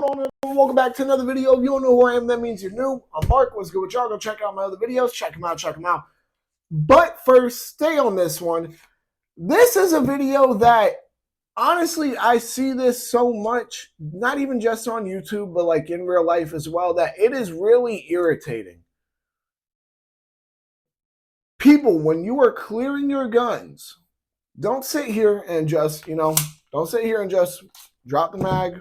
going on, everyone? Welcome back to another video. If you don't know who I am, that means you're new. I'm Mark. What's good with y'all? Go check out my other videos. Check them out. Check them out. But first, stay on this one. This is a video that, honestly, I see this so much, not even just on YouTube, but like in real life as well, that it is really irritating. People, when you are clearing your guns, don't sit here and just, don't sit here and just drop the mag.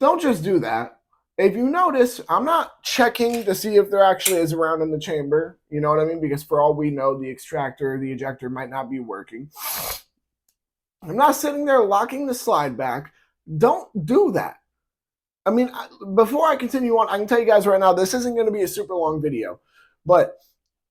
Don't just do that. If you notice, I'm not checking to see if there actually is a round in the chamber. You know what I mean? Because for all we know, the extractor, the ejector might not be working. I'm not sitting there locking the slide back. Don't do that. I mean, before I continue on, I can tell you guys right now, this isn't going to be a super long video. But,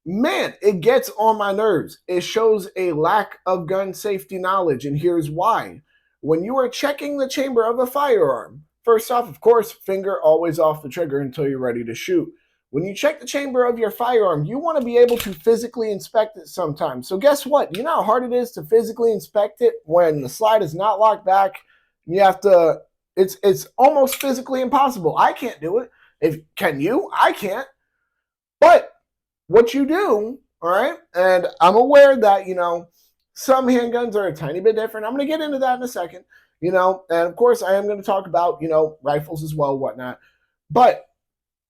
man, it gets on my nerves. It shows a lack of gun safety knowledge, and here's why. When you are checking the chamber of a firearm, first off, of course, finger always off the trigger until you're ready to shoot. When you check the chamber of your firearm, you want to be able to physically inspect it sometimes. So guess what? You know how hard it is to physically inspect it when the slide is not locked back? You have to, it's almost physically impossible. I can't do it. Can you? I can't. But what you do, all right, and I'm aware that, some handguns are a tiny bit different. I'm going to get into that in a second. And of course I am going to talk about, rifles as well, whatnot. But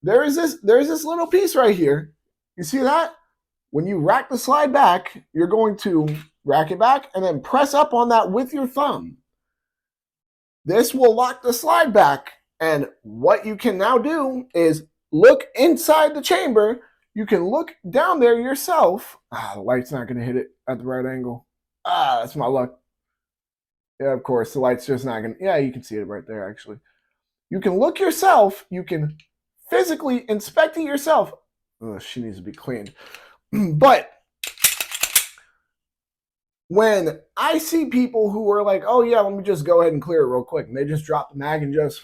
there's this little piece right here. You see that? When you rack the slide back, you're going to rack it back and then press up on that with your thumb. This will lock the slide back. And what you can now do is look inside the chamber. You can look down there yourself. The light's not going to hit it at the right angle. That's my luck. Yeah, of course, the light's just not going to... Yeah, you can see it right there, actually. You can look yourself. You can physically inspect it yourself. She needs to be cleaned. But when I see people who are like, oh, yeah, let me just go ahead and clear it real quick, and they just drop the mag and just...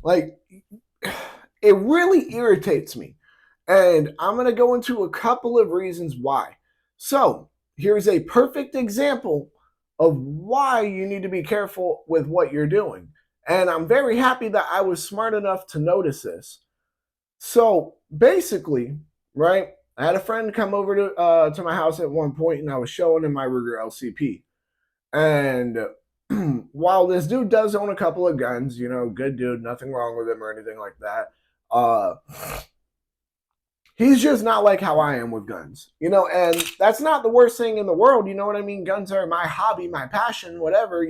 Like, it really irritates me. And I'm going to go into a couple of reasons why. So, here's a perfect example of why you need to be careful with what you're doing. And I'm very happy that I was smart enough to notice this. So basically, right, I had a friend come over to my house at one point, and I was showing him my Ruger LCP. And while this dude does own a couple of guns, good dude, nothing wrong with him or anything like that, he's just not like how I am with guns, and that's not the worst thing in the world, you know what I mean? Guns are my hobby, my passion, whatever,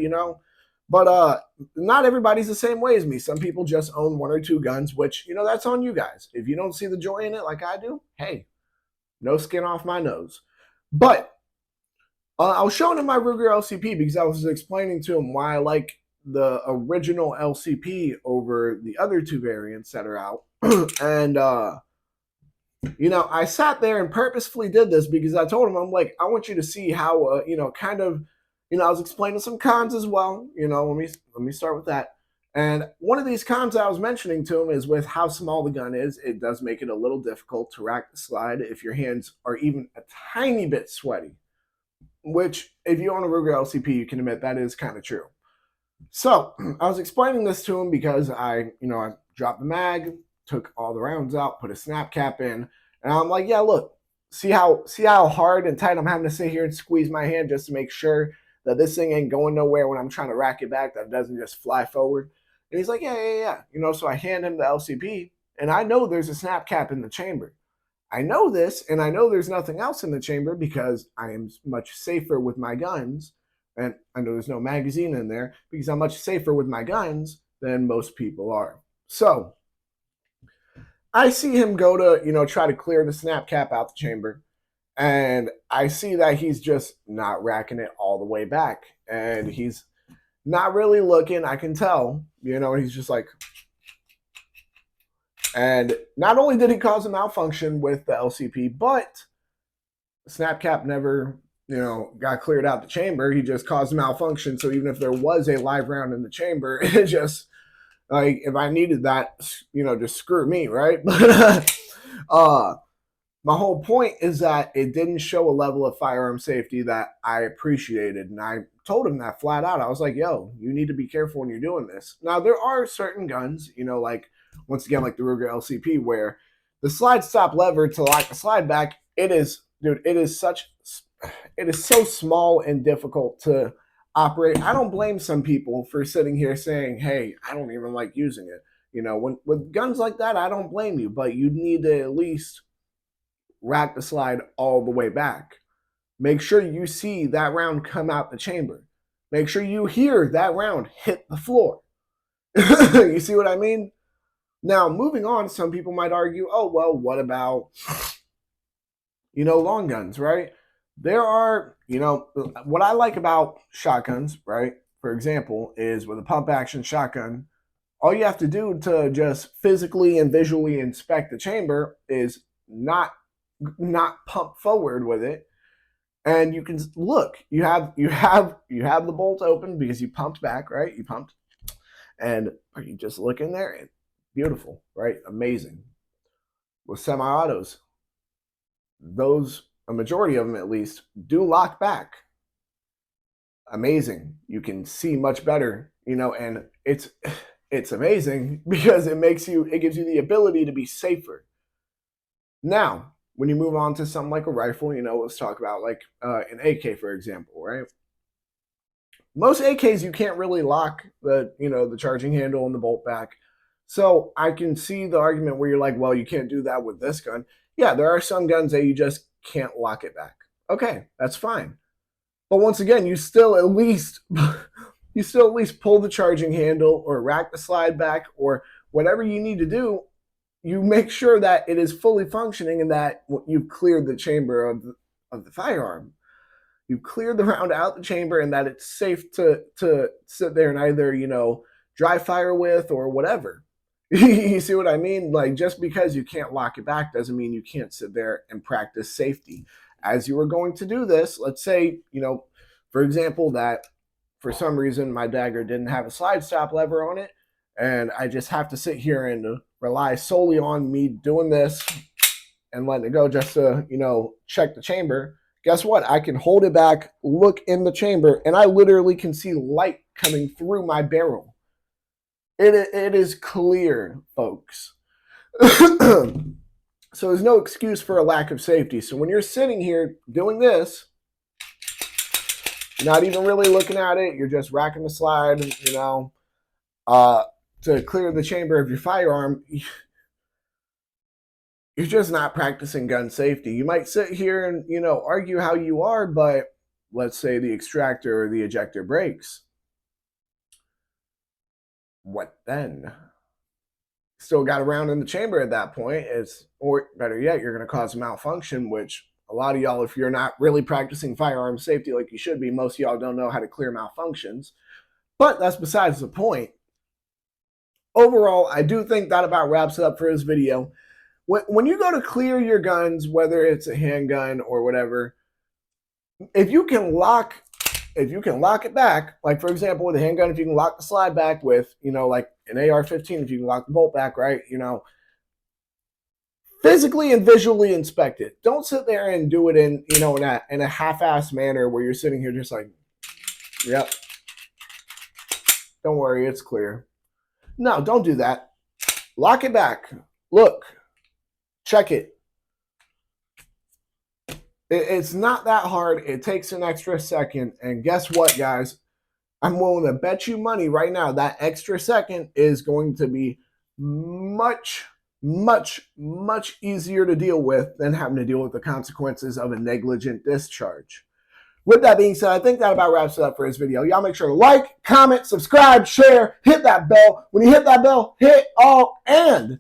but not everybody's the same way as me. Some people just own one or two guns, which, that's on you guys. If you don't see the joy in it like I do, hey, no skin off my nose. But I was showing him my Ruger LCP because I was explaining to him why I like the original LCP over the other two variants that are out. And, I sat there and purposefully did this because I told him, I'm like, I want you to see how, I was explaining some cons as well. Let me start with that. And one of these cons I was mentioning to him is with how small the gun is, it does make it a little difficult to rack the slide if your hands are even a tiny bit sweaty, which if you own a Ruger LCP, you can admit that is kind of true. So I was explaining this to him because I dropped the mag, took all the rounds out, put a Snapcap in, and I'm like, yeah, look, see how hard and tight I'm having to sit here and squeeze my hand just to make sure that this thing ain't going nowhere when I'm trying to rack it back, that it doesn't just fly forward. And he's like, yeah. So I hand him the LCP, and I know there's a Snapcap in the chamber. I know this, and I know there's nothing else in the chamber because I am much safer with my guns, and I know there's no magazine in there because I'm much safer with my guns than most people are. So I see him go to, try to clear the Snapcap out the chamber, and I see that he's just not racking it all the way back, and he's not really looking. I can tell, he's just like, and not only did he cause a malfunction with the LCP, but the Snapcap never, got cleared out the chamber. He just caused a malfunction, so even if there was a live round in the chamber, it just... Like, if I needed that, just screw me, right? But My whole point is that it didn't show a level of firearm safety that I appreciated. And I told him that flat out. I was like, yo, you need to be careful when you're doing this. Now, there are certain guns, like, once again, like the Ruger LCP, where the slide stop lever to lock the slide back, it is so small and difficult to operate. I don't blame some people for sitting here saying, hey, I don't even like using it. When with guns like that, I don't blame you, but you need to at least rack the slide all the way back. Make sure you see that round come out the chamber. Make sure you hear that round hit the floor. You see what I mean? Now, moving on, some people might argue, oh, well, what about, long guns, right? There are, what I like about shotguns, right? For example, is with a pump action shotgun, all you have to do to just physically and visually inspect the chamber is not pump forward with it, and you can look. You have the bolt open because you pumped back, right? You pumped, and you just look in there. And beautiful, right? Amazing. With semi-autos, a majority of them at least, do lock back. Amazing. You can see much better, and it's amazing because it gives you the ability to be safer. Now, when you move on to something like a rifle, let's talk about like an AK, for example, right? Most AKs, you can't really lock the charging handle and the bolt back. So I can see the argument where you're like, well, you can't do that with this gun. Yeah, there are some guns that you just can't lock it back. Okay, that's fine. But once again, you still at least pull the charging handle or rack the slide back or whatever you need to do. You make sure that it is fully functioning and that you've cleared the chamber of the firearm. You've cleared the round out the chamber and that it's safe to sit there and either, dry fire with or whatever. You see what I mean? Like, just because you can't lock it back doesn't mean you can't sit there and practice safety. As you are going to do this, let's say, for example, that for some reason my dagger didn't have a slide stop lever on it, and I just have to sit here and rely solely on me doing this and letting it go just to, check the chamber. Guess what? I can hold it back, look in the chamber, and I literally can see light coming through my barrel. It is clear, folks. So there's no excuse for a lack of safety. So when you're sitting here doing this, you're not even really looking at it. You're just racking the slide, to clear the chamber of your firearm. You're just not practicing gun safety. You might sit here and, argue how you are, but let's say the extractor or the ejector breaks. What then? Still got a round in the chamber at that point. Or better yet, you're going to cause a malfunction, which a lot of y'all, if you're not really practicing firearm safety like you should be, most of y'all don't know how to clear malfunctions. But that's besides the point. Overall, I do think that about wraps it up for this video. When you go to clear your guns, whether it's a handgun or whatever, if you can lock it back, like for example with a handgun, if you can lock the slide back with, like an AR-15, if you can lock the bolt back, right, physically and visually inspect it. Don't sit there and do it in a half-assed manner where you're sitting here just like, yep, don't worry, it's clear. No, don't do that. Lock it back. Look. Check it. It's not that hard. It takes an extra second. And guess what, guys? I'm willing to bet you money right now that extra second is going to be much, much, much easier to deal with than having to deal with the consequences of a negligent discharge. With that being said, I think that about wraps it up for this video. Y'all make sure to like, comment, subscribe, share, hit that bell. When you hit that bell, hit all, and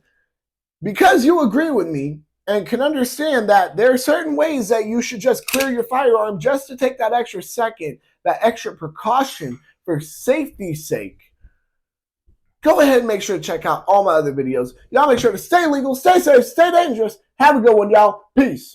because you agree with me and can understand that there are certain ways that you should just clear your firearm just to take that extra second, that extra precaution for safety's sake, go ahead and make sure to check out all my other videos. Y'all make sure to stay legal, stay safe, stay dangerous. Have a good one, y'all. Peace.